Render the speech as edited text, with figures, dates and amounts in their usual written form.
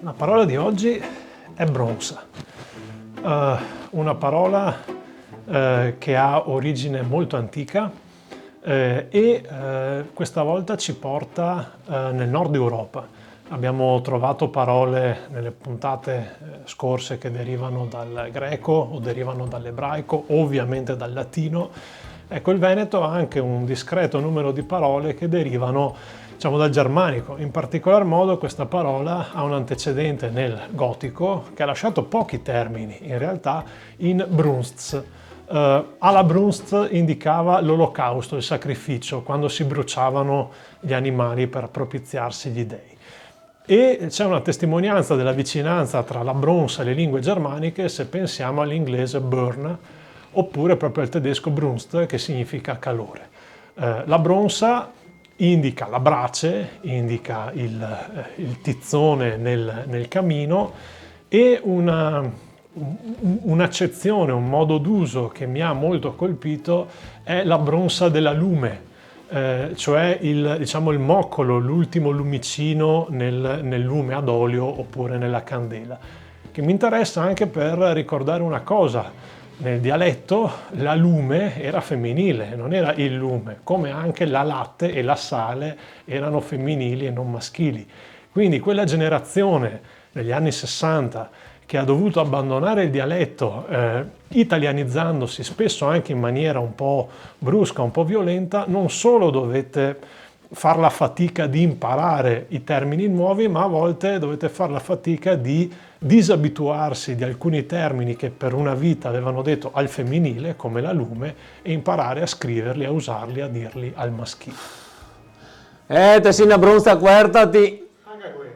La parola di oggi è bronza, una parola che ha origine molto antica e questa volta ci porta nel nord Europa. Abbiamo trovato parole nelle puntate scorse che derivano dal greco o derivano dall'ebraico, ovviamente dal latino. Ecco, il Veneto ha anche un discreto numero di parole che derivano, diciamo, dal germanico. In particolar modo questa parola ha un antecedente nel gotico che ha lasciato pochi termini, in realtà, in Brunsts. Alla Brunst indicava l'olocausto, il sacrificio, quando si bruciavano gli animali per propiziarsi gli dei. E c'è una testimonianza della vicinanza tra la bronza e le lingue germaniche se pensiamo all'inglese burn oppure proprio al tedesco Brunst, che significa calore. La bronza indica la brace, indica il tizzone nel camino e un'accezione, un modo d'uso che mi ha molto colpito è la bronza della lume, cioè il moccolo, l'ultimo lumicino nel lume ad olio oppure nella candela, che mi interessa anche per ricordare una cosa. Nel dialetto la lume era femminile, non era il lume, come anche la latte e la sale erano femminili e non maschili. Quindi quella generazione negli anni 60 che ha dovuto abbandonare il dialetto, italianizzandosi spesso anche in maniera un po' brusca, un po' violenta, non solo dovete far la fatica di imparare i termini nuovi, ma a volte dovete fare la fatica di disabituarsi di alcuni termini che per una vita avevano detto al femminile, come la lume, e imparare a scriverli, a usarli, a dirli al maschile. Te sei una bronza, guardati. Anche qui.